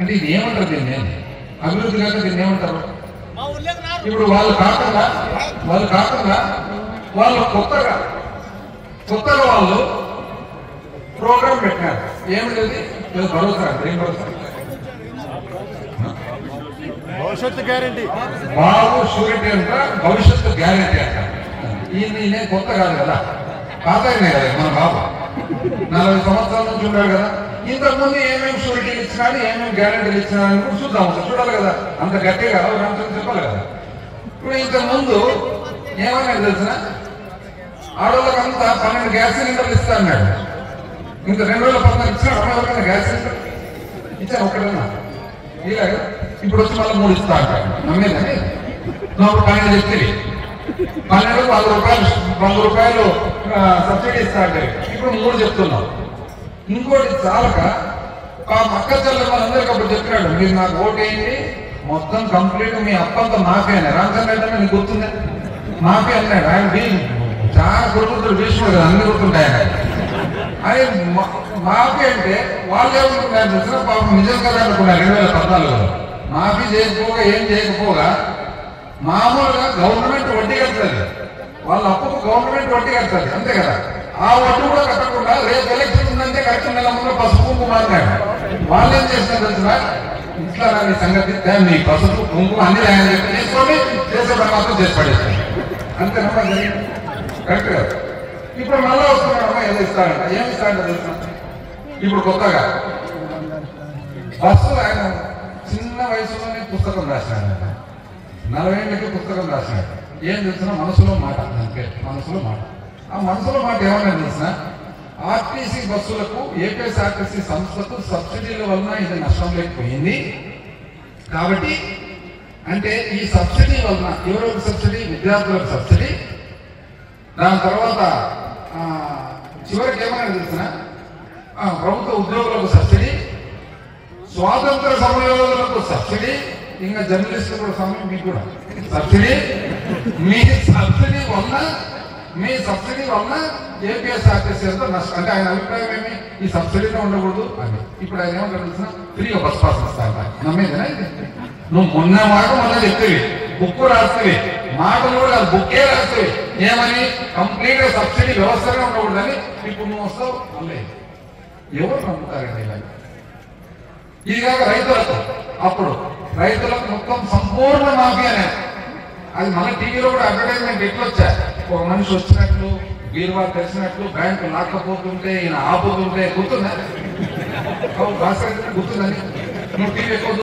అంటే ఇది ఏమంటారు దీన్ని? అభివృద్ధి కాక దీన్ని ఏమంటారు? ఇప్పుడు వాళ్ళు కాకుండా వాళ్ళు కొత్తగా వాళ్ళు ప్రోగ్రామ్ పెట్టినారు. ఏమిటది? భరోసా, ఏం భరోసా? భవిష్యత్తు గ్యారంటీ, బాబు షూరిటీ అంట, భవిష్యత్తు గ్యారంటీ అంట. ఈయన కొత్త కాదు కదా, పాత అయినాయి కదా మన బాబు. 40 సంవత్సరాల నుంచి ఉన్నాడు కదా. ఇంతకుముందు ఏమేమి షూరిటీలు ఇచ్చినాడు, ఏమేమి గ్యారంటీలు ఇచ్చినాడు కూడా చూద్దాం, చూడాలి కదా. అంత గట్టిగా రామచంద్ర చెప్పాలి కదా. ఇప్పుడు ఇంతకుముందు ఏమన్నా తెలిసిన ఆడవాళ్ళకి అంతా 12 గ్యాస్ సిలిండర్లు ఇస్తా అన్నాడు. ఇంత 2014 ఇచ్చినాడు. ఎవరికైనా గ్యాస్ సిలిండర్ ఇచ్చాను ఒకటన్నా ఇలాగ. ఇప్పుడు వచ్చి మళ్ళీ 3 ఇస్తా అంటాడు. నమ్మేదని నువ్వు 12 చెప్తే 12 100 రూపాయలు సబ్సిడీ ఇస్తా అంటారు. ఇప్పుడు 3 చెప్తున్నాం. ఇంకోటి చాలక ఆ అక్క చెల్లెమ్మలందరికీ అప్పుడు చెప్పినాడు, మీరు నాకు ఓటేయండి, మొత్తం కంప్లీట్ మీ అప్పంతా మాఫీ అన్నాడు. రామచంద్ర అంటే నీకు గుర్తుంది, మాఫీ అన్నాడు. ఆయన చాలా గుర్తుంటాడు, భీష్ముడు కదా, అన్ని గుర్తుంటాయి ఆయన. ఆయన మాఫీ అంటే వాళ్ళు ఏమనుకున్నారు తెలిసిన, పాపం నిజం కదా అనుకున్నారు. 2014లో మాఫీ చేయకపోగా ఏం చేయకపోగా మామూలుగా గవర్నమెంట్ వడ్డీ కడుతుంది, వాళ్ళ అప్పుకు గవర్నమెంట్ వడ్డీ కడుతుంది, అంతే కదా. ఆ వడ్డీ కూడా కట్టకుండా రేపు ఎలక్షన్ ఉందంటే కరెక్ట్ నెల ముందు పసుపు కుంకుమ అన్నాడు. వాళ్ళు ఏం చేస్తున్నారు తెలిసిన, ఇట్లా రాని సంగతి దాన్ని పసుపు కుంకుమ అన్ని ఆయన చెప్పి చేసుకొని చేసేటప్పుడు మాత్రం చేసి పడేస్తాడు, అంతేనమ్మా జరిగింది. కరెక్ట్ కదా. ఇప్పుడు మళ్ళా వస్తున్నాడమ్మా ఏదో ఇస్తాడంట. ఏమి ఇస్తాడంట తెలుసా? ఇప్పుడు కొత్తగా బస్సు ఆయన చిన్న వయసులోనే పుస్తకం రాసినాడంట. 40 ఏళ్ళకి పుస్తకం రాసినాడు. ఏం తెలిసిన మనసులో మాట, అంతే మనసులో మాట. ఆ మనసులో మాట ఏమన్నా తెలిసిన, ఆర్టీసీ బస్సులకు ఏపీఎస్ఆర్టీసీ సంస్థకు సబ్సిడీల వలన ఇది నష్టం లేకపోయింది కాబట్టి, అంటే ఈ సబ్సిడీ వలన ఎవరికి సబ్సిడీ? విద్యార్థులకు సబ్సిడీ. దాని తర్వాత చివరికి ఏమైనా తెలిసిన ప్రభుత్వ ఉద్యోగులకు సబ్సిడీ, స్వాతంత్ర సమరయోధులకు సబ్సిడీ, ఇంకా జర్నలిస్టులు కూడా సమయం మీకు కూడా సబ్సిడీ. మీ సబ్సిడీ వలన ఏపీఎస్ఆర్టీసీ అంతా నష్టం. అంటే ఆయన అభిప్రాయం ఏమి? ఈ సబ్సిడీలో ఉండకూడదు అని. ఇప్పుడు ఆయన ఏమంటారు తెలిసిన, ఫ్రీగా బస్ పాస్ ఇస్తాను. నమ్మేదేనా ఇది? నువ్వు మొన్న చెప్తేవి, బుక్ రాస్తేవి, మాటలు కూడా బుక్కే రాస్తేవి. ఏమని? కంప్లీట్ గా సబ్సిడీ వ్యవస్థగా ఉండకూడదని. ఇప్పుడు నువ్వు వస్తావు మళ్ళీ ఎవరు నమ్ముతారండి ఇలా? ఇది కాక రైతులకు, అప్పుడు రైతులకు మొత్తం సంపూర్ణ మాఫీ అనే, అది మన టీవీలో కూడా అడ్వర్టైజ్మెంట్ ఎట్లొచ్చా, ఒక మనిషి వచ్చినట్లు, బీరువా తెలిసినట్లు, బ్యాంకు లాక్కపోతుంటే ఈయన ఆపుతుంటే, గుర్తుందా? గుర్తుందని నువ్వు టీవీ ఎక్కువ